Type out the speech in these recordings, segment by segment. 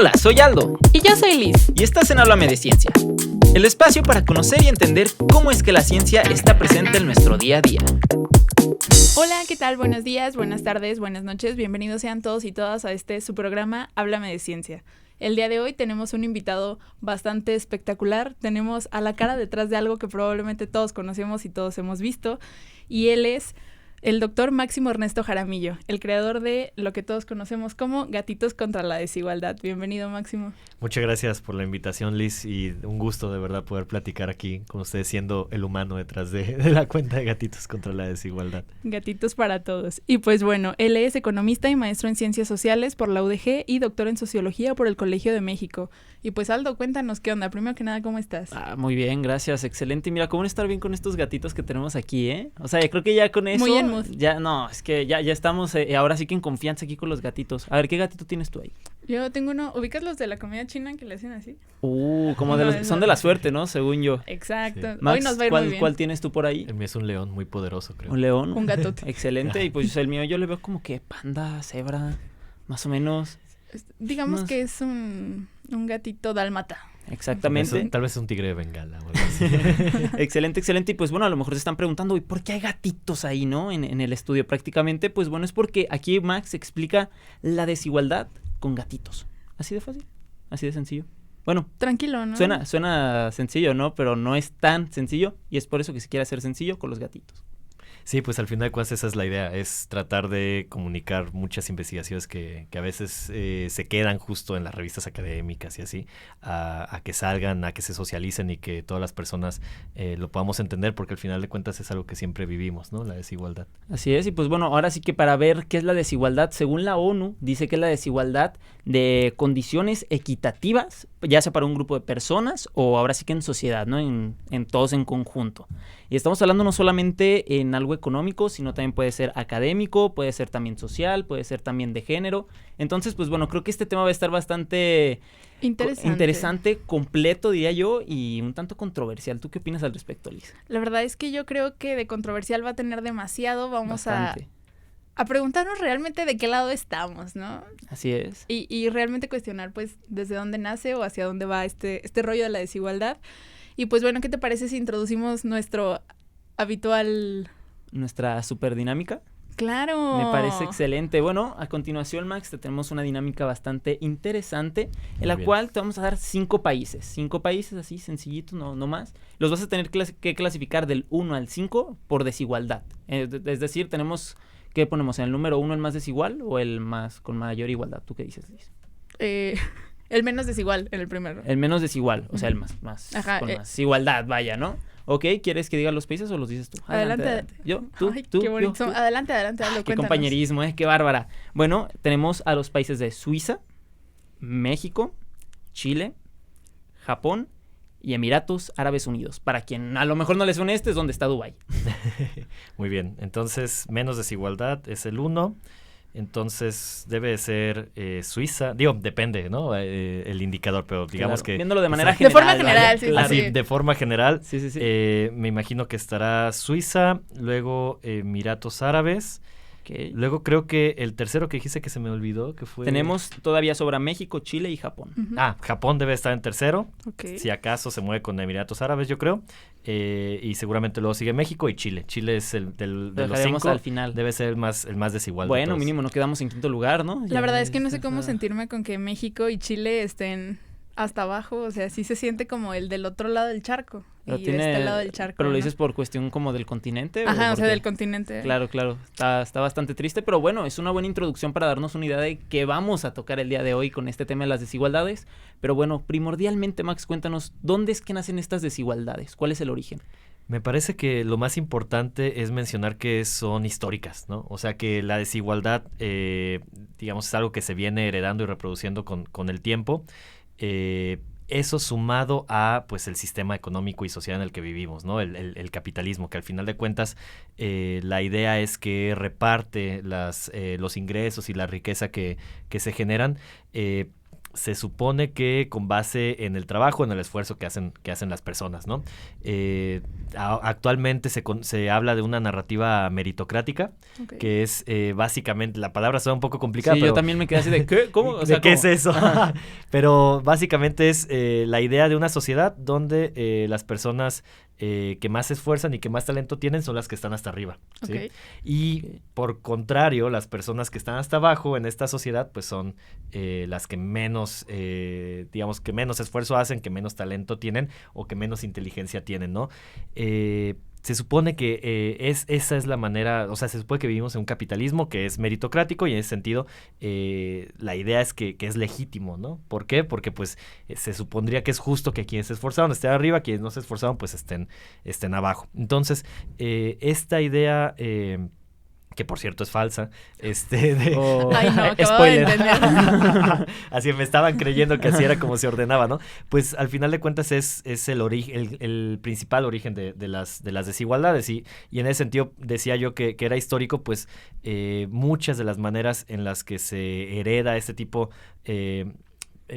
Hola, soy Aldo. Y yo soy Liz. Y estás en Háblame de Ciencia, el espacio para conocer y entender cómo es que la ciencia está presente en nuestro día a día. Hola, ¿qué tal? Buenos días, buenas tardes, buenas noches. Bienvenidos sean todos y todas a su programa Háblame de Ciencia. El día de hoy tenemos un invitado bastante espectacular. Tenemos a la cara detrás de algo que probablemente todos conocemos y todos hemos visto. Y él es el doctor Máximo Ernesto Jaramillo, el creador de lo que todos conocemos como Gatitos contra la Desigualdad. Bienvenido, Máximo. Muchas gracias por la invitación, Liz, y un gusto de verdad poder platicar aquí con ustedes siendo el humano detrás de la cuenta de Gatitos contra la Desigualdad. Gatitos para todos. Y pues bueno, él es economista y maestro en Ciencias Sociales por la UDG y doctor en Sociología por el Colegio de México. Y pues Aldo, cuéntanos qué onda. Primero que nada, ¿cómo estás? Muy bien, gracias, excelente. Y mira, ¿cómo estar bien con estos gatitos que tenemos aquí, eh? O sea, yo creo que ya con eso... Muy en mood. Ya, no, es que ya estamos ahora sí que en confianza aquí con los gatitos. A ver, ¿qué gatito tienes tú ahí? Yo tengo uno, ¿ubicas los de la comida china que le hacen así? Como de los, son de la suerte, ¿no? Según yo. Exacto. Sí. Max, Hoy nos va a ir muy bien. ¿cuál tienes tú por ahí? El mío es un león muy poderoso, creo. ¿Un león? Un gatote. Excelente, y pues el mío yo le veo como que panda, cebra, más o menos. Digamos Más. que es un gatito dálmata. Exactamente. Tal vez es un tigre de Bengala o algo así. Excelente, excelente. Y pues bueno, a lo mejor se están preguntando, ¿y por qué hay gatitos ahí, no? En el estudio prácticamente, pues bueno, es porque aquí Max explica la desigualdad con gatitos. Así de fácil, así de sencillo. Bueno, Tranquilo, ¿no? suena sencillo, ¿no? Pero no es tan sencillo y es por eso que se quiere hacer sencillo con los gatitos. Sí, pues al final de cuentas esa es la idea, es tratar de comunicar muchas investigaciones que a veces se quedan justo en las revistas académicas y así, a que salgan, a que se socialicen y que todas las personas lo podamos entender, porque al final de cuentas es algo que siempre vivimos, ¿no? La desigualdad. Así es, y pues bueno, ahora sí que para ver qué es la desigualdad, según la ONU, dice que es la desigualdad de condiciones equitativas, ya sea para un grupo de personas o ahora sí que en sociedad, ¿no? En todos en conjunto. Y estamos hablando no solamente en algo económico, sino también puede ser académico, puede ser también social, puede ser también de género. Entonces, pues bueno, creo que este tema va a estar bastante interesante, completo, diría yo, y un tanto controversial. ¿Tú qué opinas al respecto, Liz? La verdad es que yo creo que de controversial va a tener demasiado. Vamos Bastante. a preguntarnos realmente de qué lado estamos, ¿no? Así es. Y realmente cuestionar, pues, desde dónde nace o hacia dónde va este rollo de la desigualdad. Y pues bueno, ¿qué te parece si introducimos nuestro habitual... Nuestra super dinámica? ¡Claro! Me parece excelente. Bueno, a continuación, Max, te tenemos una dinámica bastante interesante, en la cual te vamos a dar 5 países. 5 países así, sencillitos, no más. Los vas a tener que clasificar del 1 al 5 por desigualdad. Es decir, tenemos... ¿Qué ponemos? ¿En el número 1 el más desigual o el más con mayor igualdad? ¿Tú qué dices, Liz? El menos desigual en el primero. El menos desigual, o sea, el más Ajá, con más igualdad, vaya, ¿no? Ok, ¿quieres que diga los países o los dices tú? Adelante. ¿Yo? ¿Tú? Ay, ¿Tú? qué bonito. ¿Yo? ¿Tú? Adelante, Aldo, Qué cuéntanos. compañerismo, qué bárbara. Bueno, tenemos a los países de Suiza, México, Chile, Japón y Emiratos Árabes Unidos. Para quien a lo mejor no les suene es donde está Dubái. Muy bien, entonces menos desigualdad es el 1. Entonces debe ser Suiza, depende, ¿no? El indicador, pero digamos que... Viéndolo de manera general. De forma ¿vale? general, sí. Claro. Así, de forma general, Sí. me imagino que estará Suiza, luego Emiratos Árabes, Okay. luego creo que el tercero que dijiste que se me olvidó, que fue... Tenemos todavía sobra México, Chile y Japón. Ujú. Japón debe estar en tercero, Ok. si acaso se mueve con Emiratos Árabes, yo creo, y seguramente luego sigue México y Chile. Chile es el de Lo los dejaremos 5, al final. debe ser el más desigual de Bueno, todos. mínimo no quedamos en quinto lugar, ¿no? La verdad es que no sé cómo sentirme con que México y Chile estén hasta abajo. O sea, sí se siente como el del otro lado del charco. Pero Y de este lado del charco, Pero lo ¿no? dices por cuestión como del continente. Ajá, o por sea, qué? del continente. Claro. Está bastante triste, pero bueno, es una buena introducción para darnos una idea de qué vamos a tocar el día de hoy con este tema de las desigualdades. Pero bueno, primordialmente, Max, cuéntanos, ¿dónde es que nacen estas desigualdades? ¿Cuál es el origen? Me parece que lo más importante es mencionar que son históricas, ¿no? O sea, que la desigualdad, digamos, es algo que se viene heredando y reproduciendo con el tiempo. Eso sumado a, pues, el sistema económico y social en el que vivimos, ¿no? El capitalismo, que al final de cuentas la idea es que reparte los ingresos y la riqueza que se generan se supone que con base en el trabajo, en el esfuerzo que hacen las personas, ¿no? Actualmente se habla de una narrativa meritocrática, que es básicamente, la palabra suena un poco complicada, sí, pero yo también me quedé así de, ¿qué? ¿Cómo? O sea, ¿de qué es eso? Pero básicamente es la idea de una sociedad donde las personas que más se esfuerzan y que más talento tienen son las que están hasta arriba, ¿sí? Y por contrario, las personas que están hasta abajo en esta sociedad, pues son las que menos, digamos, que menos esfuerzo hacen, que menos talento tienen o que menos inteligencia tienen, ¿no? Se supone que esa es la manera, o sea, se supone que vivimos en un capitalismo que es meritocrático y en ese sentido la idea es que es legítimo, ¿no? ¿Por qué? Porque pues se supondría que es justo que quienes se esforzaron estén arriba, quienes no se esforzaron pues estén abajo. Entonces, esta idea... que por cierto es falsa, Ay, no, acabo de entender. Así me estaban creyendo que así era como se ordenaba, ¿no? Pues al final de cuentas es el origen, el principal origen de las desigualdades y en ese sentido decía yo que era histórico, pues muchas de las maneras en las que se hereda este tipo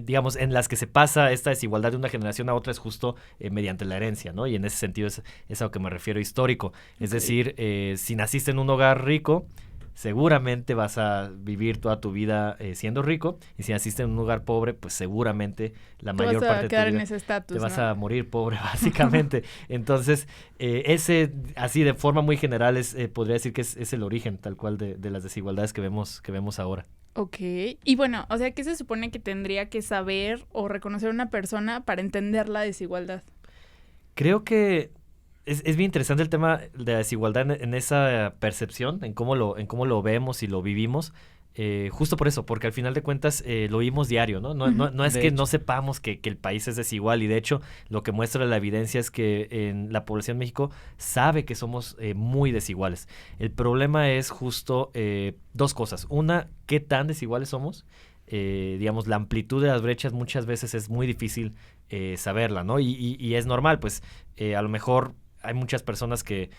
digamos, en las que se pasa esta desigualdad de una generación a otra es justo mediante la herencia, ¿no? Y en ese sentido es a lo que me refiero histórico. Es decir, si naciste en un hogar rico, seguramente vas a vivir toda tu vida siendo rico, y si naciste en un hogar pobre, pues seguramente la mayor parte de tu vida en ese estatus, te vas a morir pobre, básicamente. Entonces, ese, así de forma muy general, podría decir que es el origen tal cual de las desigualdades que vemos ahora. Ok, y bueno, o sea, ¿qué se supone que tendría que saber o reconocer una persona para entender la desigualdad? Creo que es bien interesante el tema de la desigualdad en esa percepción, en cómo lo vemos y lo vivimos. Justo por eso, porque al final de cuentas lo vimos diario, ¿no? No es que no sepamos que el país es desigual, y de hecho lo que muestra la evidencia es que en la población de México sabe que somos muy desiguales. El problema es justo dos cosas. Una, ¿qué tan desiguales somos? Digamos, la amplitud de las brechas muchas veces es muy difícil saberla, ¿no? Y es normal, pues a lo mejor hay muchas personas que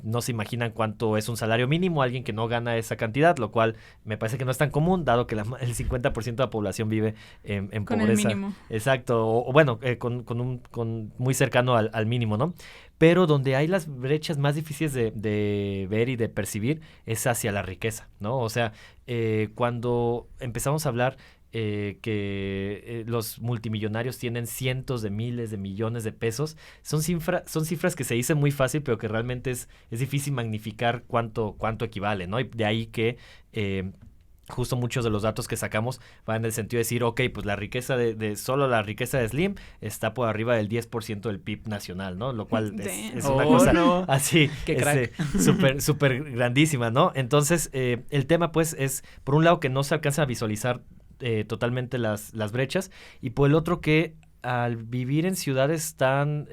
no se imaginan cuánto es un salario mínimo, alguien que no gana esa cantidad, lo cual me parece que no es tan común, dado que el 50% de la población vive en con pobreza. El mínimo. Exacto, o bueno, con muy cercano al mínimo, ¿no? Pero donde hay las brechas más difíciles de ver y de percibir es hacia la riqueza, ¿no? O sea, cuando empezamos a hablar que los multimillonarios tienen cientos de miles de millones de pesos, son cifras que se dicen muy fácil, pero que realmente es difícil magnificar cuánto equivale, ¿no? Y de ahí que justo muchos de los datos que sacamos van en el sentido de decir, ok, pues la riqueza solo la riqueza de Slim está por arriba del 10% del PIB nacional, ¿no? Lo cual es una cosa así, súper grandísima, ¿no? Entonces, el tema pues es, por un lado, que no se alcanza a visualizar totalmente las brechas, y por el otro que al vivir en ciudades tan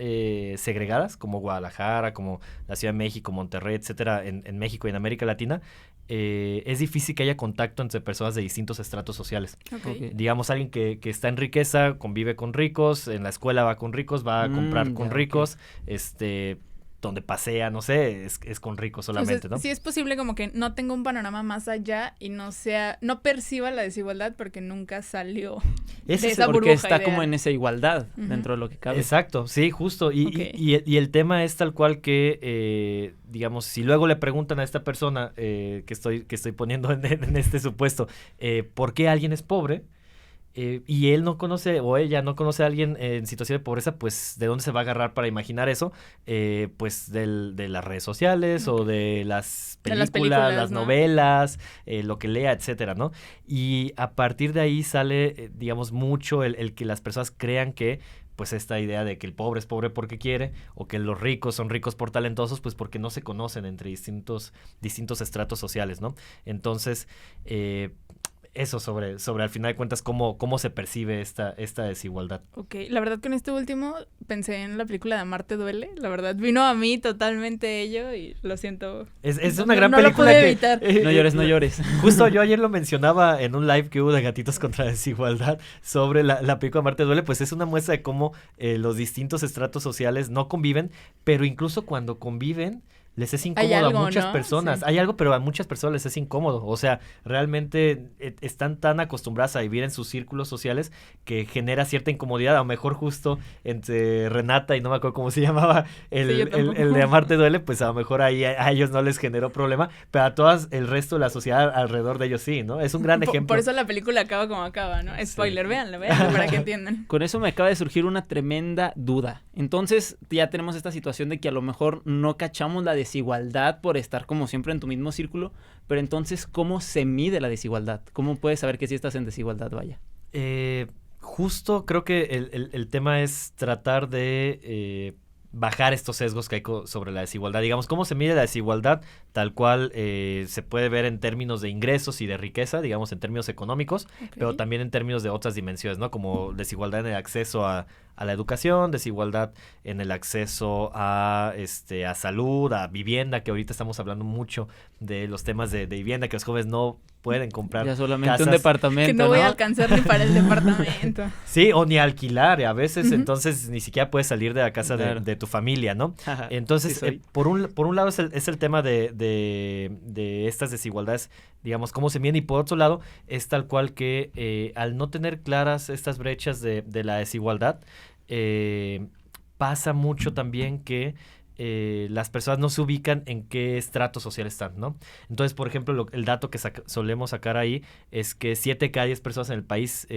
segregadas como Guadalajara, como la Ciudad de México, Monterrey, etcétera, en México y en América Latina, es difícil que haya contacto entre personas de distintos estratos sociales. Okay. Digamos, alguien que está en riqueza, convive con ricos, en la escuela va con ricos, va a comprar con ricos, donde pasea, no sé, es con ricos solamente, o sea, ¿no? Sí es posible como que no tenga un panorama más allá y no perciba la desigualdad porque nunca salió de esa burbuja porque está ideal. como en esa igualdad dentro de lo que cabe. Exacto, sí, justo. Y el tema es tal cual que, digamos, si luego le preguntan a esta persona que estoy poniendo en este supuesto, ¿por qué alguien es pobre? Y él no conoce, o ella no conoce a alguien en situación de pobreza, pues ¿de dónde se va a agarrar para imaginar eso? Pues de las redes sociales o de las películas, las ¿no? novelas, lo que lea, etcétera, ¿no? Y a partir de ahí sale, digamos, mucho el que las personas crean que pues esta idea de que el pobre es pobre porque quiere, o que los ricos son ricos por talentosos, pues porque no se conocen entre distintos estratos sociales, ¿no? Entonces, eso sobre al final de cuentas cómo se percibe esta desigualdad. Ok, la verdad que en este último pensé en la película de Amarte Duele, la verdad vino a mí totalmente ello y lo siento. Es una gran película. No lo pude evitar. No llores. Justo yo ayer lo mencionaba en un live que hubo de Gatitos contra la Desigualdad sobre la película Amarte Duele, pues es una muestra de cómo los distintos estratos sociales no conviven, pero incluso cuando conviven, les es incómodo algo, a muchas ¿no? personas. Sí. Hay algo, pero a muchas personas les es incómodo. O sea, realmente están tan acostumbradas a vivir en sus círculos sociales que genera cierta incomodidad. A lo mejor justo entre Renata y no me acuerdo cómo se llamaba el de Amar te duele, pues a lo mejor ahí a ellos no les generó problema, pero a todas el resto de la sociedad alrededor de ellos sí, ¿no? Es un gran ejemplo. Por eso la película acaba como acaba, ¿no? Spoiler, Sí. véanlo para que entiendan. Con eso me acaba de surgir una tremenda duda. Entonces ya tenemos esta situación de que a lo mejor no cachamos la desigualdad por estar como siempre en tu mismo círculo, pero entonces, ¿cómo se mide la desigualdad? ¿Cómo puedes saber que sí estás en desigualdad, vaya? Justo creo que el tema es tratar de bajar estos sesgos que hay sobre la desigualdad. Digamos, ¿cómo se mide la desigualdad? Tal cual se puede ver en términos de ingresos y de riqueza, digamos, en términos económicos, pero también en términos de otras dimensiones, ¿no? Como desigualdad en el acceso a la educación, desigualdad en el acceso a salud, a vivienda, que ahorita estamos hablando mucho de los temas de vivienda, que los jóvenes no pueden comprar Ya solamente casas. un departamento, Que no voy a alcanzar ni para el departamento. Sí, o ni alquilar, a veces entonces ni siquiera puedes salir de la casa Claro. de tu familia, ¿no? Entonces, Sí, por un lado es el tema de estas desigualdades, digamos, cómo se miden, y por otro lado es tal cual que al no tener claras estas brechas de la desigualdad, pasa mucho también que las personas no se ubican en qué estrato social están, ¿no? Entonces, por ejemplo, el dato que solemos sacar ahí es que 7 de cada 10 personas en el país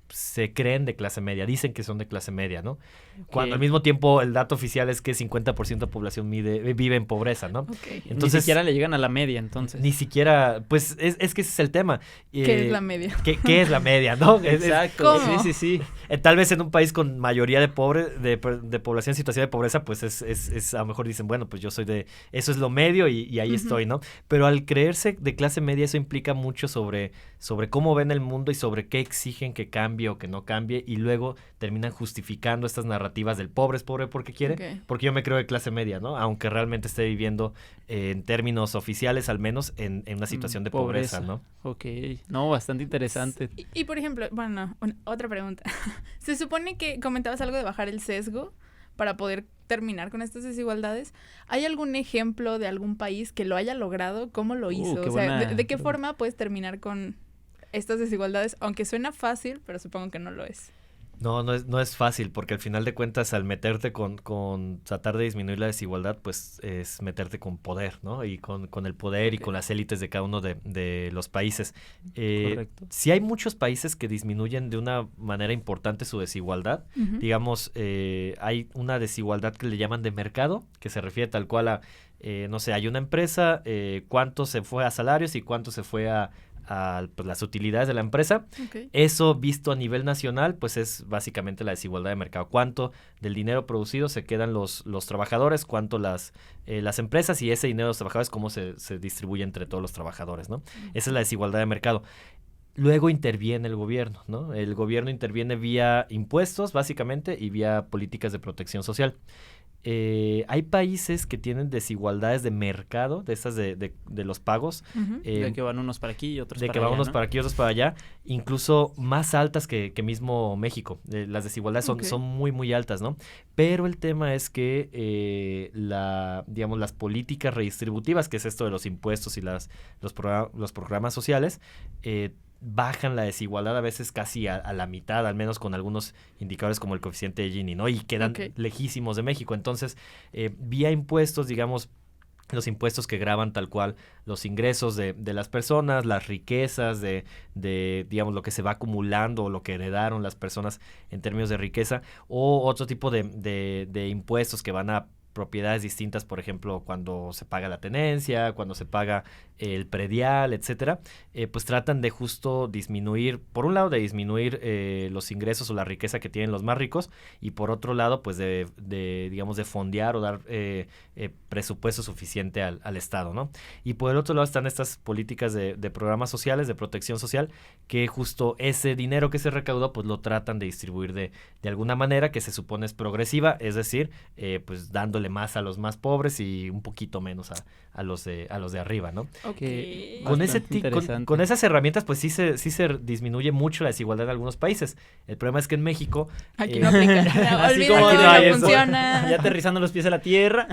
se creen de clase media, dicen que son de clase media, ¿no? Okay. Cuando al mismo tiempo el dato oficial es que 50% de población vive en pobreza, ¿no? Okay. Entonces, ni siquiera le llegan a la media, entonces. Ni siquiera, pues es que ese es el tema. ¿Qué es la media? ¿Qué es la media, no? Exacto. ¿Cómo? Sí. Tal vez en un país con mayoría de población en situación de pobreza, pues es a lo mejor dicen, bueno, pues yo soy de, eso es lo medio y ahí estoy, ¿no? Pero al creerse de clase media, eso implica mucho sobre cómo ven el mundo y sobre qué exigen que cambie o que no cambie, y luego terminan justificando estas narrativas del pobre es pobre porque quiere, porque yo me creo de clase media, ¿no? Aunque realmente esté viviendo en términos oficiales, al menos en una situación de pobreza, ¿no? Ok, no, bastante interesante. Y por ejemplo, bueno, otra pregunta. Se supone que comentabas algo de bajar el sesgo para poder terminar con estas desigualdades. ¿Hay algún ejemplo de algún país que lo haya logrado? ¿Cómo lo hizo? O sea, ¿de qué forma puedes terminar con estas desigualdades? Aunque suena fácil, pero supongo que no lo es. No es fácil, porque al final de cuentas, al meterte con tratar de disminuir la desigualdad, pues es meterte con poder, ¿no? Y con el poder y con las élites de cada uno de los países. Correcto. Sí hay muchos países que disminuyen de una manera importante su desigualdad. Digamos, hay una desigualdad que le llaman de mercado, que se refiere tal cual a, no sé, hay una empresa, cuánto se fue a salarios y cuánto se fue a pues, las utilidades de la empresa. Eso visto a nivel nacional, pues es básicamente la desigualdad de mercado. Cuánto del dinero producido se quedan los trabajadores, cuánto las empresas, y ese dinero de los trabajadores cómo se distribuye entre todos los trabajadores, ¿no? Esa es la desigualdad de mercado. Luego interviene el gobierno, ¿no? El gobierno interviene vía impuestos, básicamente, y vía políticas de protección social. Hay países que tienen desigualdades de mercado, de estas de los pagos. De que van unos para aquí y otros para allá. De que van unos para aquí y otros para allá, incluso más altas que mismo México. Las desigualdades son muy, muy altas, ¿no? Pero el tema es que digamos, las políticas redistributivas, que es esto de los impuestos y los programas sociales, bajan la desigualdad a veces casi a la mitad, al menos con algunos indicadores como el coeficiente de Gini, ¿no? Y quedan lejísimos de México. Entonces, vía impuestos, digamos, los impuestos que graban tal cual los ingresos de las personas, las riquezas de digamos, lo que se va acumulando o lo que heredaron las personas en términos de riqueza, o otro tipo de impuestos que van a propiedades distintas, por ejemplo, cuando se paga la tenencia, cuando se paga el predial, etcétera, pues tratan de justo disminuir, por un lado de disminuir los ingresos o la riqueza que tienen los más ricos, y por otro lado, pues digamos, de fondear o dar presupuesto suficiente al Estado, ¿no? Y por el otro lado están estas políticas de programas sociales, de protección social, que justo ese dinero que se recaudó, pues lo tratan de distribuir de alguna manera que se supone es progresiva, es decir, pues dándole más a los más pobres y un poquito menos a los de arriba, ¿no? Con esas herramientas, pues sí se disminuye mucho la desigualdad en algunos países. El problema es que en México aquí no aplica. Así como no funciona. Ya aterrizando los pies a la tierra.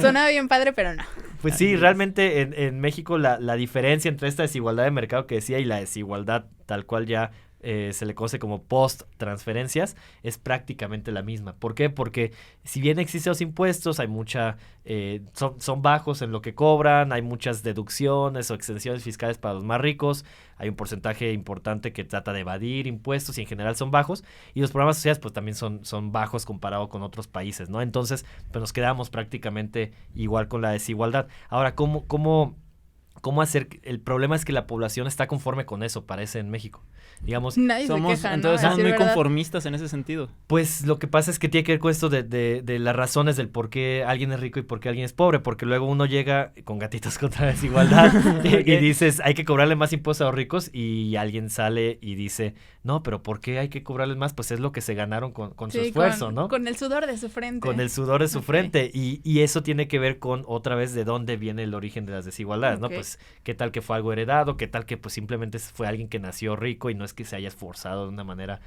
Suena bien padre, pero no. Pues sí, realmente en México la diferencia entre esta desigualdad de mercado que decía y la desigualdad tal cual ya se le conoce como post-transferencias, es prácticamente la misma. ¿Por qué? Porque si bien existen los impuestos, hay son bajos en lo que cobran, hay muchas deducciones o exenciones fiscales para los más ricos, hay un porcentaje importante que trata de evadir impuestos y en general son bajos, y los programas sociales pues también son bajos comparado con otros países, ¿no? Entonces, pues nos quedamos prácticamente igual con la desigualdad. Ahora, ¿cómo hacer? El problema es que la población está conforme con eso, parece, en México. Digamos, Nadie se queja, entonces ¿no? somos Así, muy ¿verdad? conformistas en ese sentido. pues lo que pasa es que tiene que ver con esto de las razones del por qué alguien es rico y por qué alguien es pobre, porque luego uno llega con gatitos contra la desigualdad y dices, hay que cobrarle más impuestos a los ricos, y alguien sale y dice, no, pero ¿por qué hay que cobrarles más? Pues es lo que se ganaron con su Sí, esfuerzo, ¿no? Con el sudor de su frente. Con el sudor de su Ok. frente, y eso tiene que ver con, otra vez, de dónde viene el origen de las desigualdades, ¿no? Ok. Pues, ¿qué tal que fue algo heredado? ¿Qué tal que pues simplemente fue alguien que nació rico y no es que se haya esforzado de una manera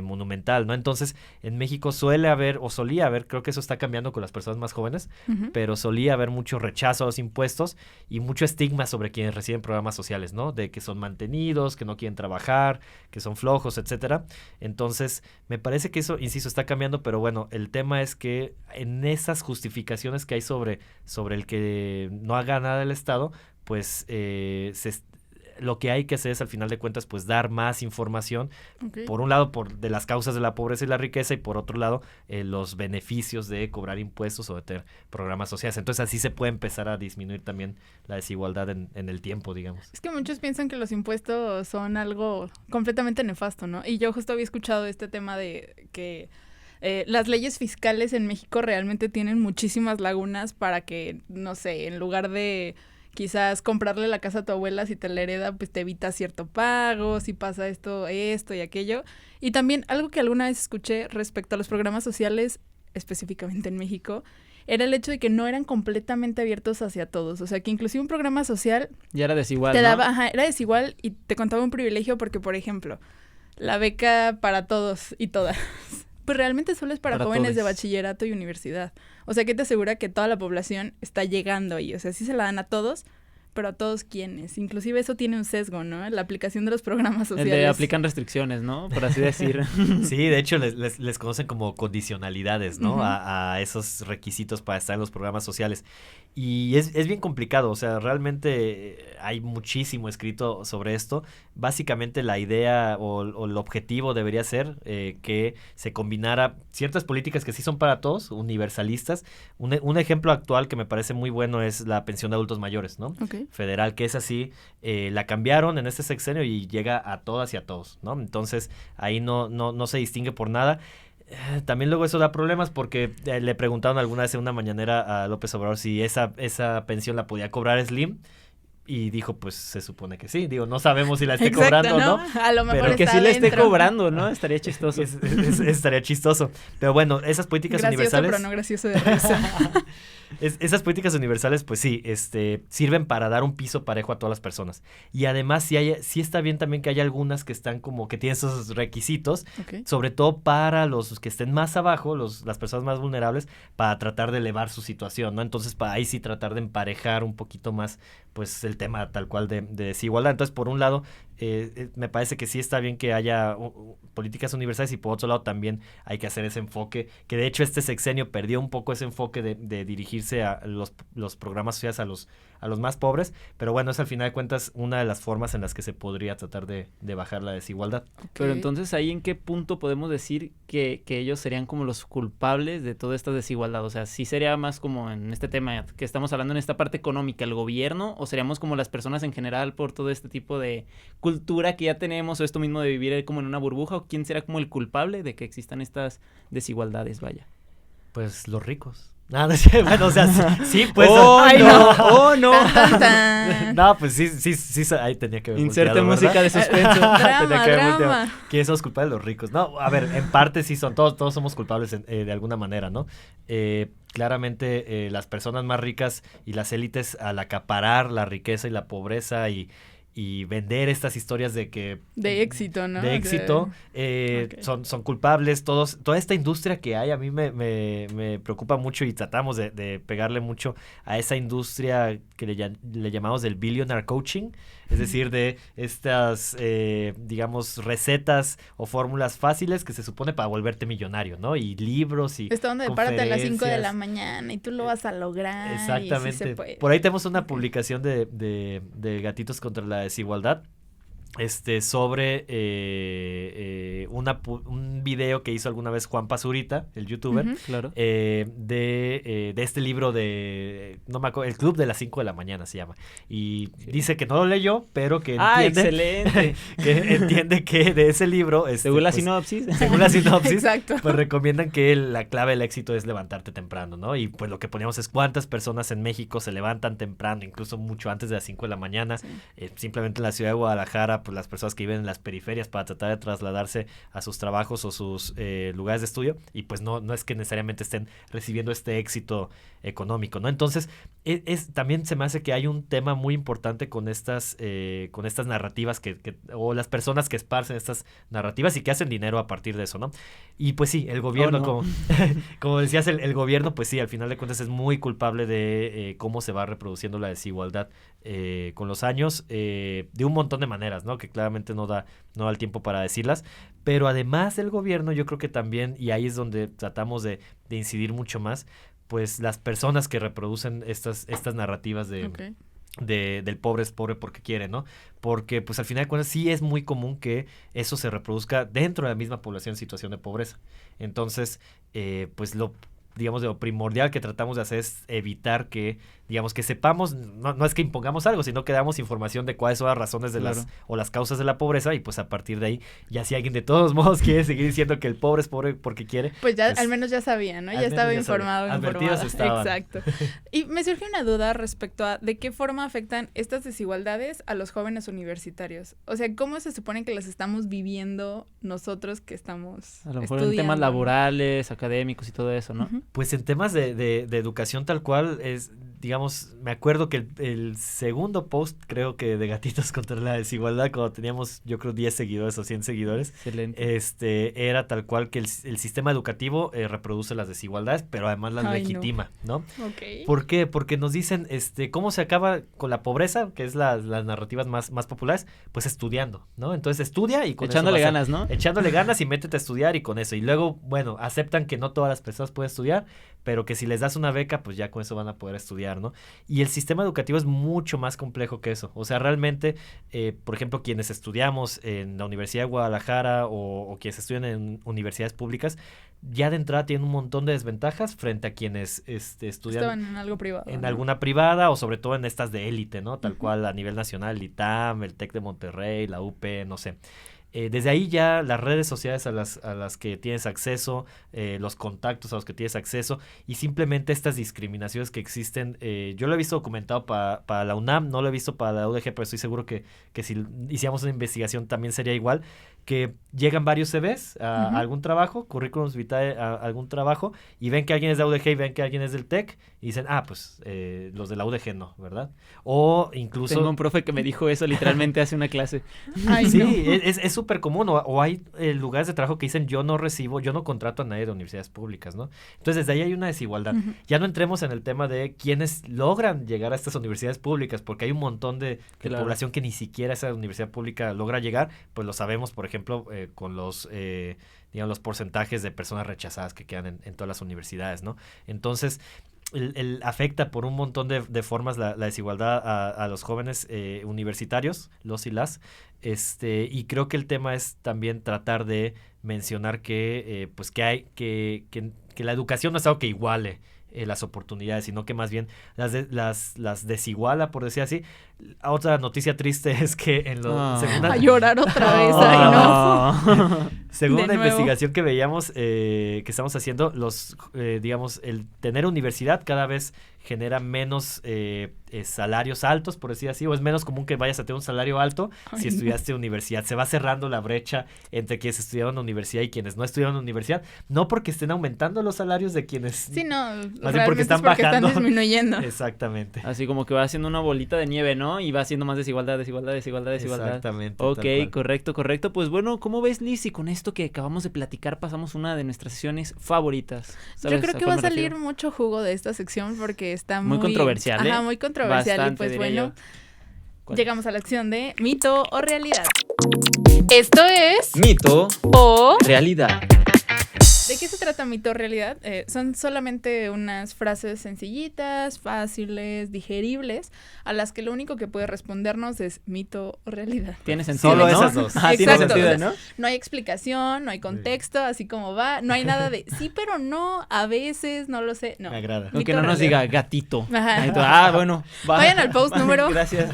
monumental, ¿no? Entonces, en México suele haber, o solía haber, creo que eso está cambiando con las personas más jóvenes, Ujú. pero solía haber mucho rechazo a los impuestos y mucho estigma sobre quienes reciben programas sociales, ¿no? De que son mantenidos, que no quieren trabajar, que son flojos, etcétera. Entonces, me parece que eso, insisto, está cambiando, pero bueno, el tema es que en esas justificaciones que hay sobre el que no haga nada el Estado, pues lo que hay que hacer es, al final de cuentas, pues dar más información, Ok. por un lado de las causas de la pobreza y la riqueza, y por otro lado los beneficios de cobrar impuestos o de tener programas sociales. Entonces así se puede empezar a disminuir también la desigualdad en el tiempo, digamos. Es que muchos piensan que los impuestos son algo completamente nefasto, ¿no? Y yo justo había escuchado este tema de que las leyes fiscales en México realmente tienen muchísimas lagunas para que, no sé, en lugar de quizás comprarle la casa a tu abuela, si te la hereda, pues te evitas cierto pago, si pasa esto y aquello. Y también algo que alguna vez escuché respecto a los programas sociales, específicamente en México, era el hecho de que no eran completamente abiertos hacia todos. O sea, que inclusive un programa social Ya era desigual, te ¿no? daba, ajá, era desigual y te contaba un privilegio porque, por ejemplo, la beca para todos y todas, pues realmente solo es para jóvenes de todos. bachillerato y universidad. O sea, que te asegura que toda la población está llegando ahí. O sea, sí se la dan a todos, pero a todos quienes. Inclusive eso tiene un sesgo, ¿no? La aplicación de los programas El sociales. de aplican restricciones, ¿no? Por así decir. Sí, de hecho les conocen como condicionalidades, ¿no? Ujú. A esos requisitos para estar en los programas sociales. Y es bien complicado, o sea, realmente hay muchísimo escrito sobre esto. Básicamente la idea o el objetivo debería ser que se combinara ciertas políticas que sí son para todos, universalistas. Un ejemplo actual que me parece muy bueno es la pensión de adultos mayores, ¿no? Ok. Federal, que es así, la cambiaron en este sexenio y llega a todas y a todos, ¿no? Entonces ahí no se distingue por nada. También luego eso da problemas porque le preguntaron alguna vez en una mañanera a López Obrador si esa pensión la podía cobrar Slim, y dijo, pues se supone que sí. Digo, no sabemos si la esté Exacto, cobrando o no. A lo mejor pero Que está sí le esté adentro. cobrando, ¿no? Estaría chistoso. Estaría chistoso. Pero bueno, esas políticas Gracioso, universales... pero no gracioso de risa. Esas políticas universales, pues sí, sirven para dar un piso parejo a todas las personas. Y además, sí está bien también que haya algunas que están como que tienen esos requisitos, Ok. sobre todo para los que estén más abajo, las personas más vulnerables, para tratar de elevar su situación, ¿no? Entonces, para ahí sí tratar de emparejar un poquito más, pues, el tema tal cual de desigualdad. Entonces, por un lado, me parece que sí está bien que haya políticas universales, y por otro lado también hay que hacer ese enfoque, que de hecho este sexenio perdió un poco ese enfoque de dirigirse a los programas sociales a los más pobres, pero bueno, es al final de cuentas una de las formas en las que se podría tratar de bajar la desigualdad. Pero Ok. entonces, ¿ahí en qué punto podemos decir que ellos serían como los culpables de toda esta desigualdad? O sea, ¿sí sería más como en este tema que estamos hablando, en esta parte económica, el gobierno, o seríamos como las personas en general por todo este tipo de cultura que ya tenemos, o esto mismo de vivir como en una burbuja, o quién será como el culpable de que existan estas desigualdades, vaya? Pues los ricos. No, no sé, bueno, o sea, sí, pues... ¡Oh, Ay, no! no. ¡Oh, no! Tan, tan, tan. No, pues sí, ahí tenía que haber Inserte volteado, música ¿verdad? de suspenso. Tenía que haber Drama, volteado. drama. ¿Quiénes son los culpables? Los ricos. No, a ver, en parte sí son, todos somos culpables de alguna manera, ¿no? Claramente las personas más ricas y las élites, al acaparar la riqueza y la pobreza y y vender estas historias de que... De éxito, ¿no? De éxito, Okay. son culpables, toda esta industria que hay, a mí me preocupa mucho y tratamos de pegarle mucho a esa industria que le llamamos del billionaire coaching, es decir, de estas, digamos, recetas o fórmulas fáciles que se supone para volverte millonario, ¿no? Y libros y Esta onda de párate a las 5 de la conferencias. mañana y tú lo vas a lograr. Exactamente. Y sí se puede. Por ahí tenemos una publicación de Gatitos contra la Desigualdad, sobre un video que hizo alguna vez Juan Pazurita, el youtuber, Ujú. Claro. de este libro no me acuerdo, El Club de las 5 de la mañana se llama. Y dice que no lo leyó, pero que Excelente. que entiende que de ese libro... Según la pues, sinopsis. según la sinopsis, Exacto. pues recomiendan que la clave del éxito es levantarte temprano, ¿no? Y pues lo que poníamos es cuántas personas en México se levantan temprano, incluso mucho antes de las 5 de la mañana. Sí. Simplemente en la ciudad de Guadalajara, pues las personas que viven en las periferias para tratar de trasladarse a sus trabajos o sus lugares de estudio, y pues no es que necesariamente estén recibiendo este éxito económico, ¿no? Entonces, también se me hace que hay un tema muy importante con estas narrativas o las personas que esparcen estas narrativas y que hacen dinero a partir de eso, ¿no? Y pues sí, el gobierno, no. como decías, el gobierno, pues sí, al final de cuentas es muy culpable de cómo se va reproduciendo la desigualdad con los años, de un montón de maneras, ¿no? Que claramente no da el tiempo para decirlas, pero además del gobierno, yo creo que también, y ahí es donde tratamos de incidir mucho más, pues las personas que reproducen estas narrativas Okay. del pobre es pobre porque quiere, ¿no? Porque pues al final de cuentas sí es muy común que eso se reproduzca dentro de la misma población en situación de pobreza. Entonces, pues digamos, de lo primordial que tratamos de hacer es evitar que, digamos, que sepamos, no es que impongamos algo, sino que damos información de cuáles son las razones de Claro. o las causas de la pobreza, y pues a partir de ahí, ya si alguien de todos modos quiere seguir diciendo que el pobre es pobre porque quiere. Pues ya pues, al menos ya sabía, ¿no? al Ya estaba menos ya sabía. informado. Advertidos informada. estaban. Exacto. Y me surge una duda respecto a de qué forma afectan estas desigualdades a los jóvenes universitarios. O sea, ¿cómo se supone que las estamos viviendo nosotros que estamos A lo mejor estudiando? en temas laborales, académicos y todo eso, ¿no? Ujú. Pues en temas de educación tal cual, digamos, me acuerdo que el segundo post, creo que de Gatitos contra la Desigualdad, cuando teníamos, yo creo, 10 seguidores o 100 seguidores, Excelente. era tal cual que el sistema educativo reproduce las desigualdades, pero además las legitima, ¿no? Ok. ¿Por qué? Porque nos dicen, ¿cómo se acaba con la pobreza? Que es las narrativas más populares, pues estudiando, ¿no? Entonces estudia y con Echándole eso ganas, ¿no? echándole ganas y métete a estudiar y con eso. Y luego, bueno, aceptan que no todas las personas pueden estudiar, pero que si les das una beca, pues ya con eso van a poder estudiar, ¿no? Y el sistema educativo es mucho más complejo que eso. O sea, realmente, por ejemplo, quienes estudiamos en la Universidad de Guadalajara o quienes estudian en universidades públicas, ya de entrada tienen un montón de desventajas frente a quienes estudian Estaban en algo privado. en ¿no? alguna privada o sobre todo en estas de élite, ¿no? Tal Ujú. cual a nivel nacional, el ITAM, el TEC de Monterrey, la UP, no sé. Desde ahí ya las redes sociales a las que tienes acceso, los contactos a los que tienes acceso y simplemente estas discriminaciones que existen, yo lo he visto documentado para la UNAM, no lo he visto para la UDG, pero estoy seguro que si hiciéramos una investigación también sería igual, que llegan varios CVs a Ujú. algún trabajo, currículums vitae a algún trabajo, y ven que alguien es de la UDG y ven que alguien es del TEC, y dicen, pues los de la UDG no, ¿verdad? O incluso... Tengo un profe que me dijo eso literalmente hace una clase. Ay, Sí, no. es súper común, o hay lugares de trabajo que dicen yo no contrato a nadie de universidades públicas, ¿no? Entonces desde ahí hay una desigualdad. Ujú. Ya no entremos en el tema de quiénes logran llegar a estas universidades públicas, porque hay un montón de Claro. población que ni siquiera esa universidad pública logra llegar, pues lo sabemos, por ejemplo, con los porcentajes de personas rechazadas que quedan en todas las universidades, ¿no? Entonces, afecta por un montón de formas la desigualdad a los jóvenes universitarios, los y las, y creo que el tema es también tratar de mencionar que pues que la educación no es algo que iguale las oportunidades, sino que más bien las desiguala, por decir así. Otra noticia triste es que A llorar otra vez, ay no. según De una nuevo. investigación que veíamos, que estamos haciendo, digamos, el tener universidad cada vez genera menos salarios altos, por decir así, o es menos común que vayas a tener un salario alto si estudiaste universidad. Se va cerrando la brecha entre quienes estudiaron en universidad y quienes no estudiaron en universidad, no porque estén aumentando los salarios de quienes... Sí, no, Más bien realmente porque están es porque bajando. están disminuyendo. Exactamente. Así como que va haciendo una bolita de nieve, ¿no? Y va haciendo más desigualdad. Exactamente. Ok, tal cual. correcto. Pues bueno, ¿cómo ves, Liz? Y con esto que acabamos de platicar pasamos una de nuestras sesiones favoritas. Yo creo que va cuál a me salir refiero? mucho jugo de esta sección porque está Muy controversial, ¿eh? Ajá, muy controversial. Bastante, y pues diría bueno, yo. ¿Cuál? llegamos a la acción de mito o realidad. Esto es Mito o... realidad. ¿De qué se trata mito o realidad? Son solamente unas frases sencillitas, fáciles, digeribles, a las que lo único que puede respondernos es mito o realidad. Tiene sentido, Solo ¿no? esas dos. Ah, tiene Exacto. sentido, ¿no? No hay explicación, no hay contexto, así como va, no hay nada de sí, pero no, a veces, no lo sé, no. Me agrada. Aunque Mito no o nos realidad. diga gatito. Ajá. Ahí bueno, va. Vayan al post número. Gracias.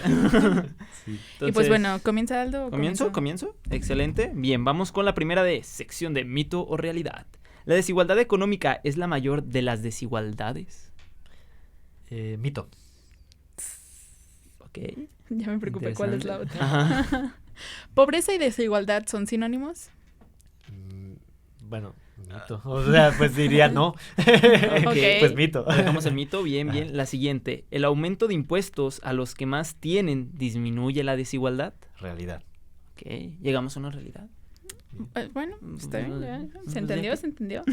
Sí. Y pues Entonces, bueno, ¿comienza Aldo? o ¿Comienzo? Excelente. Bien, vamos con la primera de sección de mito o realidad. ¿La desigualdad económica es la mayor de las desigualdades? Mito. Ok. Ya me preocupé, ¿cuál es la Interesante. otra? Ajá. ¿Pobreza y desigualdad son sinónimos? Bueno, mito. O sea, pues diría no. Ok. Pues mito. Dejamos el mito. Bien. La siguiente. ¿El aumento de impuestos a los que más tienen disminuye la desigualdad? Realidad. Ok. Llegamos a una realidad. Bueno, está bien, ya. Pues ¿Se ya entendió? que- ¿Se entendió?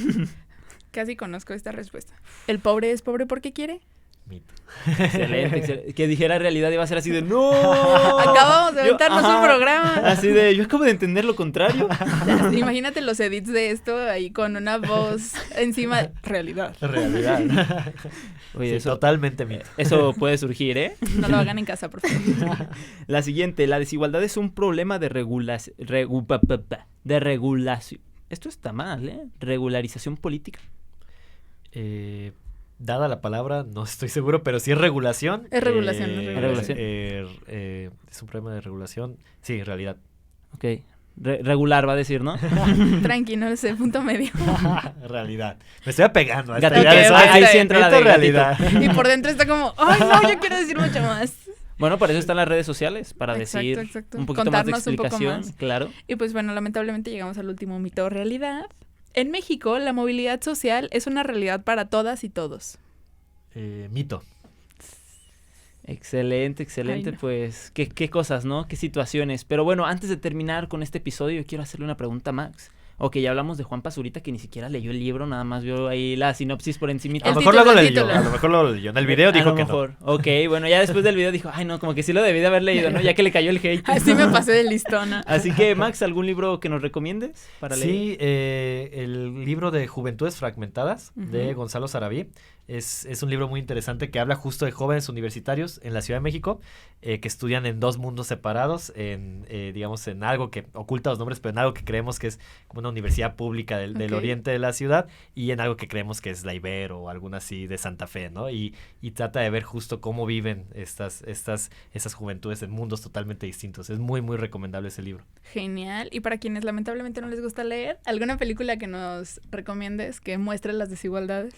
Casi conozco esta respuesta. ¿El pobre es pobre porque quiere? Mito. Excelente. Que dijera realidad iba a ser así de ¡no! Acabamos de aventarnos ajá, un programa. Así de, yo acabo de entender lo contrario. Imagínate los edits de esto ahí con una voz encima. Realidad. Realidad. Oye, Sí, eso, totalmente mito. eso puede surgir, ¿eh? No lo hagan en casa, por favor. La siguiente, la desigualdad es un problema de regulación. Esto está mal, ¿eh? Regularización política. Dada la palabra, no estoy seguro, pero si es regulación. Es regulación, es regulación. Es un problema de regulación. Sí, realidad. Ok. Regular va a decir, ¿no? Tranqui, no sé, punto medio. Realidad. Me estoy apegando a esta Gatito. idea de Ok, soy ahí sí entra la mito, de realidad. Y por dentro está como, ay, no, yo quiero decir mucho más. Bueno, para eso están las redes sociales, para Exacto, decir exacto. un poquito más de Contarnos un poco explicación, más. claro. Y pues bueno, lamentablemente llegamos al último mito o realidad. En México, la movilidad social es una realidad para todas y todos. Mito. Excelente. Ay, no. Pues, qué cosas, ¿no? Qué situaciones. Pero bueno, antes de terminar con este episodio, yo quiero hacerle una pregunta a Max. Ok, ya hablamos de Juan Pazurita, que ni siquiera leyó el libro, nada más vio ahí la sinopsis por encimita. A lo El mejor título, luego el lo leyó. título. A lo mejor lo leyó. En el video dijo a lo que mejor. Ok, bueno, ya después del video dijo, ay no, como que sí lo debí de haber leído, ¿no? Ya que le cayó el hate. Así me pasé de listona. Así que, Max, ¿algún libro que nos recomiendes no. para leer? Sí, el libro de Juventudes Fragmentadas de Ujú. Gonzalo Sarabí. Es un libro muy interesante que habla justo de jóvenes universitarios en la Ciudad de México que estudian en dos mundos separados, digamos, en algo que oculta los nombres, pero en algo que creemos que es como una universidad pública del Ok. oriente de la ciudad y en algo que creemos que es la Ibero o alguna así de Santa Fe, ¿no? Y trata de ver justo cómo viven esas juventudes en mundos totalmente distintos. Es muy, muy recomendable ese libro. Genial. Y para quienes lamentablemente no les gusta leer, ¿alguna película que nos recomiendes que muestre las desigualdades?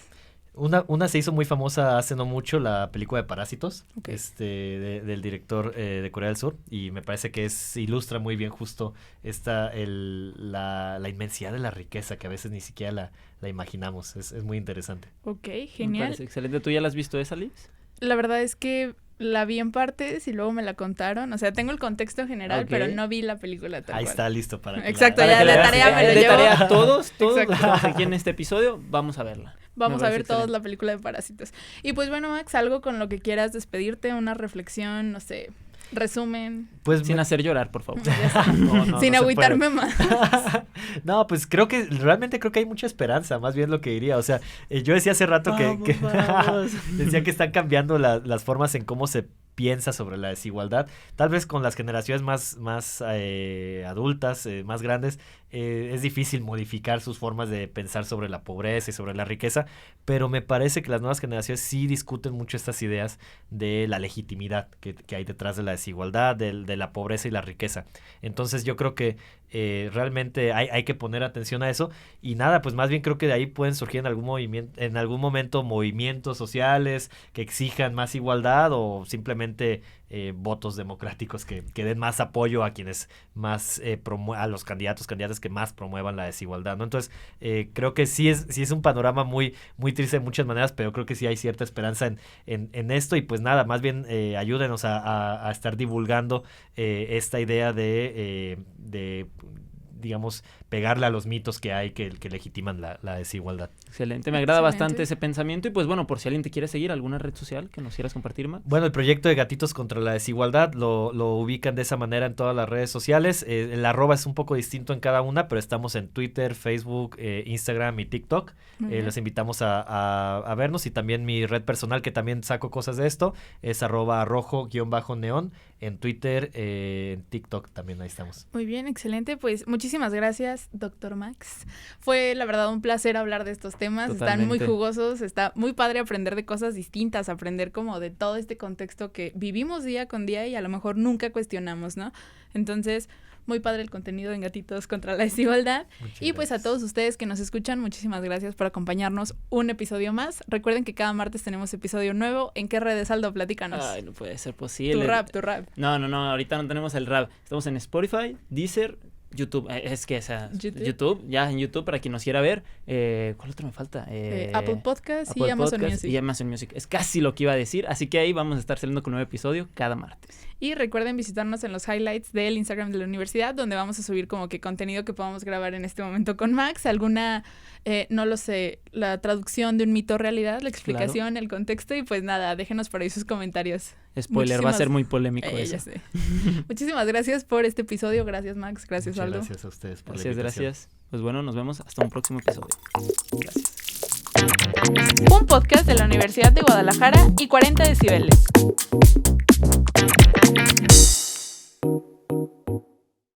Una se hizo muy famosa hace no mucho, la película de Parásitos, Ok. del director de Corea del Sur, y me parece que ilustra muy bien justo la inmensidad de la riqueza que a veces ni siquiera la imaginamos. Es muy interesante. Ok, Me genial. parece excelente. ¿Tú ya la has visto esa, Liz? La verdad es que la vi en partes y luego me la contaron. O sea, tengo el contexto general, Ok. pero no vi la película tal Ahí cual. está listo para que Exacto, Para ya que de la veas. tarea me lo De llevo. tarea, todos los que Exacto. estamos aquí en este episodio, vamos a verla. Vamos Me a parece ver todos excelente. la película de Parásitos. Y pues bueno, Max, algo con lo que quieras despedirte, una reflexión, no sé, resumen. Pues Sin hacer llorar, por favor. Ya está. no Sin se agüitarme más. No, pues realmente creo que hay mucha esperanza, más bien lo que diría. O sea, yo decía hace rato Vamos. decía que están cambiando las formas en cómo se piensa sobre la desigualdad. Tal vez con las generaciones más adultas, más grandes, es difícil modificar sus formas de pensar sobre la pobreza y sobre la riqueza, pero me parece que las nuevas generaciones sí discuten mucho estas ideas de la legitimidad que hay detrás de la desigualdad, de la pobreza y la riqueza. Entonces yo creo que realmente hay que poner atención a eso y nada, pues más bien creo que de ahí pueden surgir en algún momento movimientos sociales que exijan más igualdad o simplemente votos democráticos que den más apoyo a quienes más a los candidatas que más promuevan la desigualdad, ¿no? Entonces, creo que sí es un panorama muy, muy triste de muchas maneras, pero creo que sí hay cierta esperanza en esto. Y pues nada, más bien ayúdenos a estar divulgando esta idea de digamos, pegarle a los mitos que hay que legitiman la desigualdad. Excelente, me agrada bastante ese pensamiento. Y pues bueno, por si alguien te quiere seguir, ¿alguna red social que nos quieras compartir, Max? Bueno, el proyecto de Gatitos contra la Desigualdad lo ubican de esa manera en todas las redes sociales. El @ es un poco distinto en cada una, pero estamos en Twitter, Facebook, Instagram y TikTok. Los invitamos a vernos. Y también mi red personal, que también saco cosas de esto, es @rojo_neón. En Twitter, en TikTok también, ahí estamos. Muy bien, excelente. Pues muchísimas gracias, Dr. Max. Fue la verdad un placer hablar de estos temas. Totalmente. Están muy jugosos, está muy padre aprender de cosas distintas, aprender como de todo este contexto que vivimos día con día y a lo mejor nunca cuestionamos, ¿no? Entonces, muy padre el contenido en Gatitos contra la Desigualdad. Y pues a todos ustedes que nos escuchan, muchísimas gracias por acompañarnos un episodio más. Recuerden que cada martes tenemos episodio nuevo. ¿En qué redes, Aldo? Platícanos. Ay, no puede ser posible. Tu rap. No, ahorita no tenemos el rap. Estamos en Spotify, Deezer, YouTube, es que esa YouTube, ya en YouTube para quien nos quiera ver. ¿Cuál otro me falta? Apple Podcast Apple y Amazon Podcast Music. Y Amazon Music. Es casi lo que iba a decir, así que ahí vamos a estar saliendo con un nuevo episodio cada martes. Y recuerden visitarnos en los highlights del Instagram de la universidad, donde vamos a subir como que contenido que podamos grabar en este momento con Max, alguna, no lo sé, la traducción de un mito o realidad, la explicación, el contexto, y pues nada, déjenos por ahí sus comentarios. Spoiler, va a ser muy polémico eso. Ya sé. Muchísimas gracias por este episodio, gracias Max, gracias Muchas Aldo. Gracias a ustedes por la invitación. Gracias. Pues bueno, nos vemos hasta un próximo episodio. Gracias. Un podcast de la Universidad de Guadalajara y 40 decibeles.